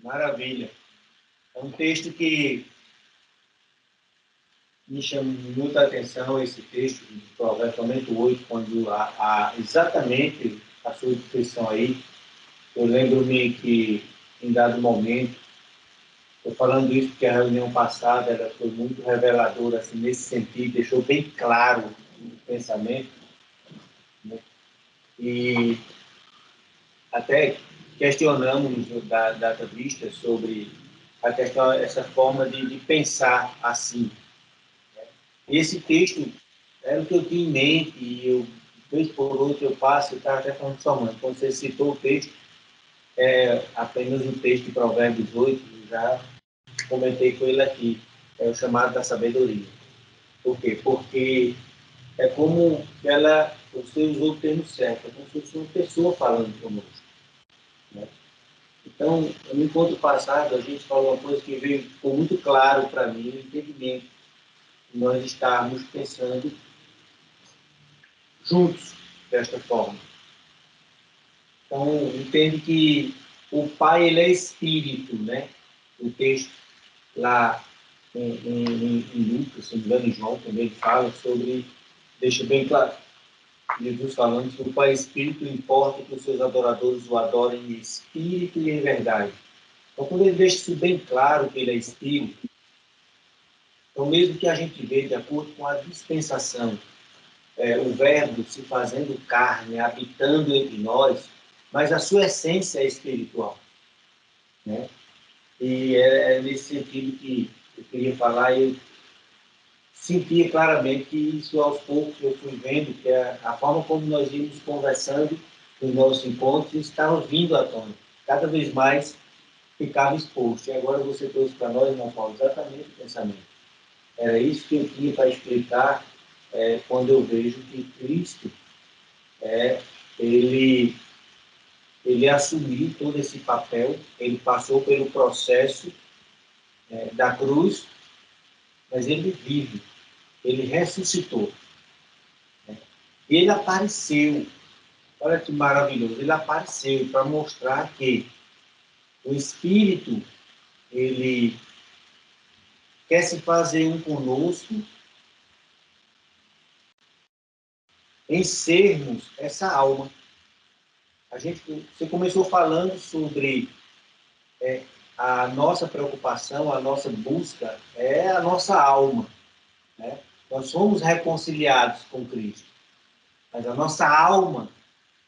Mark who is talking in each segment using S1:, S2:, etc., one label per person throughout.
S1: Maravilha. É um texto que me chama muita atenção, esse texto de Provérbios 8, quando exatamente a sua descrição aí. Eu lembro-me que, em dado momento, estou falando isso porque a reunião passada ela foi muito reveladora, assim, nesse sentido, deixou bem claro o pensamento, né? E até questionamos da data vista sobre a questão, essa forma de pensar assim. E esse texto era o que eu tinha em mente, e eu, vez por outra, eu passo e estava até falando sua mãe. Quando você citou o texto, apenas o texto de Provérbios 8, eu já comentei com ele aqui, é o chamado da sabedoria. Por quê? Porque é como você usou o termo certo, é como se fosse uma pessoa falando conosco, né? Então, no encontro passado, a gente falou uma coisa que ficou muito claro para mim, o entendimento de nós estarmos pensando juntos desta forma. Então, entende que o Pai, ele é espírito, né? O texto lá em Lucas, se não me engano, em João também fala sobre, deixa bem claro, Jesus falando que o Pai é espírito, importa que os seus adoradores o adorem em espírito e em verdade. Então, quando ele deixa isso bem claro que ele é espírito, então, mesmo que a gente vê, de acordo com a dispensação, o Verbo se fazendo carne, habitando entre nós, mas a sua essência é espiritual, né? E é nesse sentido que eu queria falar, e eu sentia claramente que isso, aos poucos, eu fui vendo que a forma como nós íamos conversando nos nossos encontros estava vindo à tona. Cada vez mais ficava exposto. E agora você trouxe para nós, irmão Paulo, exatamente o pensamento. Era isso que eu tinha para explicar quando eu vejo que Cristo, ele assumiu todo esse papel, ele passou pelo processo da cruz, mas ele vive, ele ressuscitou. Né? E ele apareceu, olha que maravilhoso, ele apareceu para mostrar que o Espírito, ele quer se fazer um conosco em sermos essa alma. Você começou falando sobre a nossa preocupação, a nossa busca é a nossa alma, né? Nós somos reconciliados com Cristo, mas a nossa alma,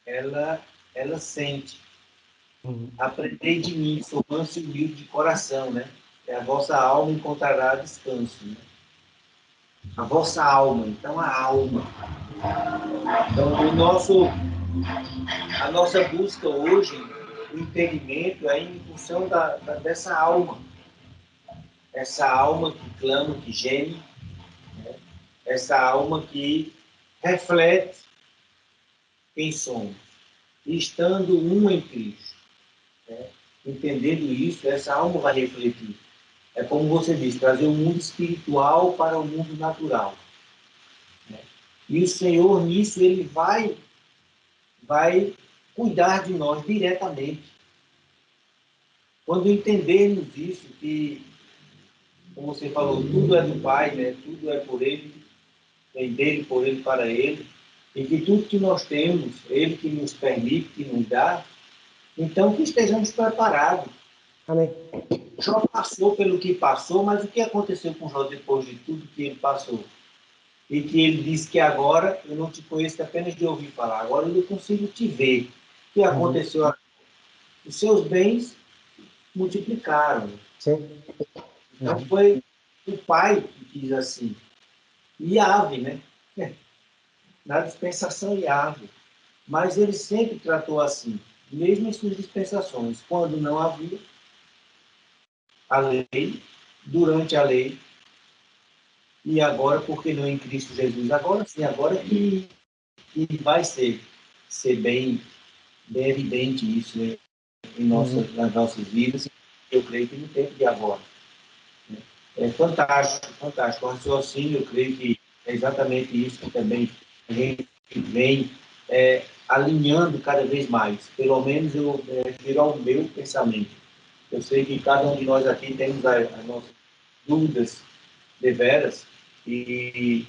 S1: ela sente. Aprendei de mim, sou manso e humilde de coração, né? E a vossa alma encontrará descanso, né? A vossa alma, então a alma. Então, a nossa busca hoje, o entendimento é em função dessa alma. Essa alma que clama, que geme, né? Essa alma que reflete quem somos. E estando um em Cristo, né? Entendendo isso, essa alma vai refletir. É como você disse, trazer o mundo espiritual para o mundo natural, né? E o Senhor, nisso, ele vai cuidar de nós diretamente. Quando entendermos isso, que, como você falou, tudo é do Pai, né? Tudo é por Ele, vem dele, por Ele, para Ele, e que tudo que nós temos, Ele que nos permite, que nos dá, então que estejamos preparados.
S2: Amém.
S1: Jó passou pelo que passou, mas o que aconteceu com Jó depois de tudo que ele passou? E que ele disse que agora eu não te conheço apenas de ouvir falar, agora eu consigo te ver. O que aconteceu? Os seus bens multiplicaram.
S2: Sim.
S1: Então foi o pai que diz assim. Yahvé, né? Na dispensação Yahvé. Mas ele sempre tratou assim, mesmo em suas dispensações, quando não havia a lei, durante a lei, e agora, porque não em Cristo Jesus? Agora sim, agora que vai ser bem evidente isso, né? Nas nossas vidas, eu creio que no tempo de agora. É fantástico, fantástico. O raciocínio, eu creio que é exatamente isso que também a gente vem alinhando cada vez mais. Pelo menos eu refiro ao meu pensamento. Eu sei que cada um de nós aqui temos as nossas dúvidas deveras e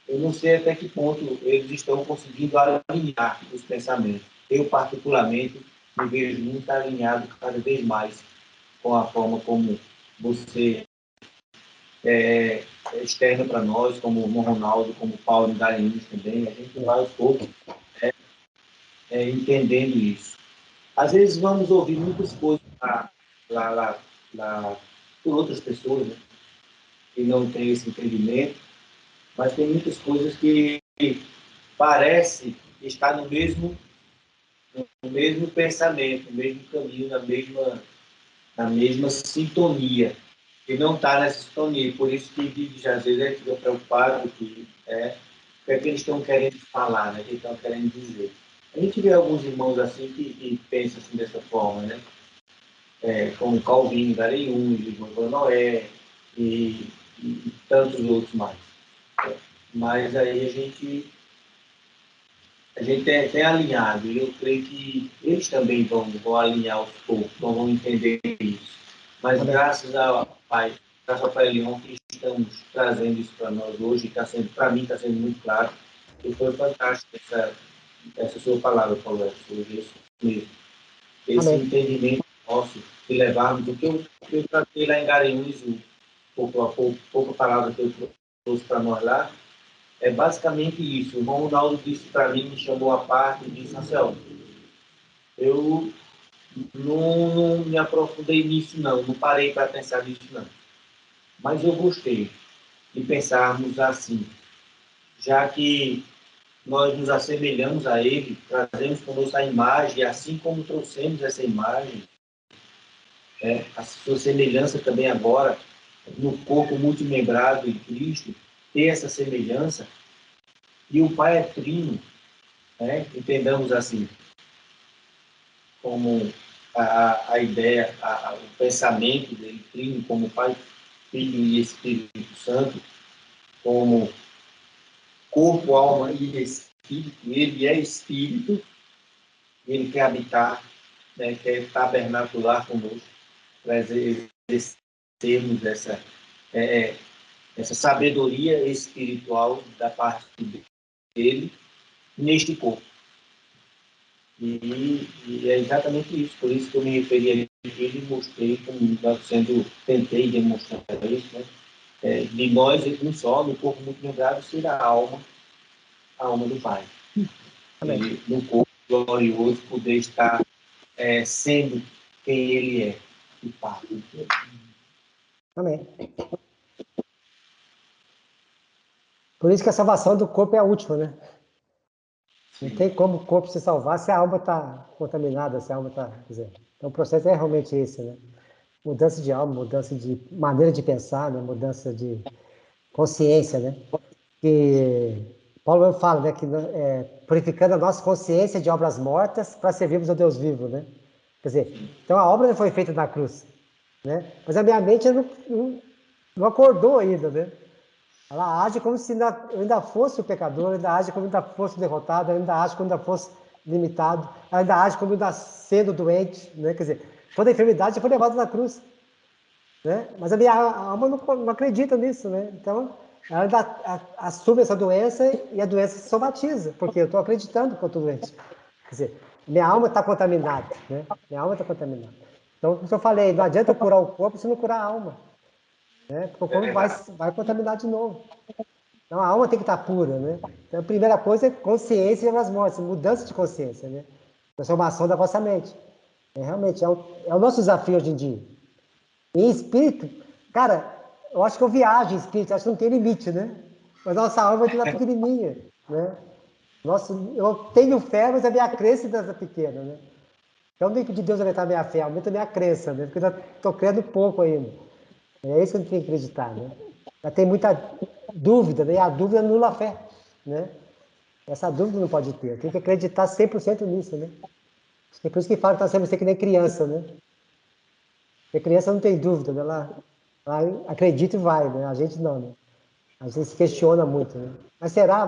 S1: eu não sei até que ponto eles estão conseguindo alinhar os pensamentos. Eu, particularmente, me vejo muito alinhado cada vez mais com a forma como você externa para nós, como o Ronaldo, como o Paulo Garanhuns também. A gente vai aos poucos entendendo isso. Às vezes vamos ouvir muitas coisas lá, lá, por outras pessoas, né, que não têm esse entendimento, mas tem muitas coisas que parece estar no mesmo pensamento, no mesmo caminho, na mesma sintonia. E não está nessa sintonia. Por isso que às vezes a gente fica preocupado que o que é que eles estão querendo falar, né? O que eles estão querendo dizer. A gente vê alguns irmãos assim que pensam assim dessa forma, né? Como Calvino, Garanhuns, João Noé e tantos outros mais. Mas aí a gente tem alinhado, e eu creio que eles também vão alinhar aos poucos, vão entender isso. Mas graças ao Pai, graças ao Pai Leão, que estamos trazendo isso para nós hoje, para mim está sendo muito claro, e foi fantástico essa sua palavra, Paulo, sobre isso mesmo. Esse
S2: Amém.
S1: entendimento nosso, de levarmos o que eu tratei lá em Garanhuns, pouca palavra que eu trouxe para nós lá, é basicamente isso. O Ronaldo disse para mim, me chamou à parte e disse, Marcelo, eu não me aprofundei nisso não parei para pensar nisso não. Mas eu gostei de pensarmos assim, já que nós nos assemelhamos a ele, trazemos conosco a imagem, e assim como trouxemos essa imagem, a sua semelhança também agora, no corpo multimembrado em Cristo, ter essa semelhança, e o Pai é trino, entendamos assim, como a ideia, o pensamento dele, trino, como Pai, Filho e Espírito Santo, como corpo, alma e espírito. Ele é espírito, ele quer habitar, quer tabernacular conosco, para exercermos essa sabedoria espiritual da parte dele neste corpo. E é exatamente isso, por isso que eu me referi a ele e mostrei como tentei demonstrar isso, né? De nós, um só, no corpo muito lembrado, ser a alma do Pai.
S2: Amém.
S1: E no corpo glorioso poder estar sendo quem Ele é, de fato.
S2: Amém. Por isso que a salvação do corpo é a última, né? Não
S1: Sim.
S2: tem como o corpo se salvar se a alma está contaminada, se a alma está. Quer dizer, então o processo é realmente esse, né? Mudança de alma, mudança de maneira de pensar, né? Mudança de consciência, né? Que Paulo fala, né? Que purificando a nossa consciência de obras mortas para servirmos ao Deus vivo, né? Quer dizer, então a obra não foi feita na cruz, né? Mas a minha mente não acordou ainda, né? Ela age como se eu ainda fosse o pecador, ainda age como se ainda fosse derrotado, ainda age como se ainda fosse limitado, ainda age como ainda sendo doente, né? Quer dizer, toda a enfermidade foi levada na cruz, né? Mas a minha alma não acredita nisso, né? Então, ela ainda assume essa doença e a doença se somatiza, porque eu estou acreditando que eu estou doente. Quer dizer, minha alma está contaminada, né? Minha alma está contaminada. Então, como eu falei, não adianta curar o corpo se não curar a alma, né? Porque o corpo vai contaminar de novo. Então a alma tem que estar pura, né? Então a primeira coisa é consciência das mortes, mudança de consciência, né? Transformação da vossa mente. Realmente, é o nosso desafio hoje em dia. Em espírito, cara, eu acho que eu viajo em espírito, acho que não tem limite, né? Mas nossa alma é pequenininha, né? Nossa, eu tenho fé, mas a minha crença ainda é pequena, né? Então não tem que pedir Deus aumentar a minha fé, aumenta a minha crença, né? Porque eu ainda estou crendo pouco ainda. É isso que a gente tem que acreditar, né? Já tem muita dúvida, né? E a dúvida anula a fé, né? Essa dúvida não pode ter. Tem que acreditar 100% nisso, né? É por isso que fala que nós temos que ser que nem criança, né? Porque criança não tem dúvida, né? Ela acredita e vai, né? A gente não, né? A gente se questiona muito, né? Mas será?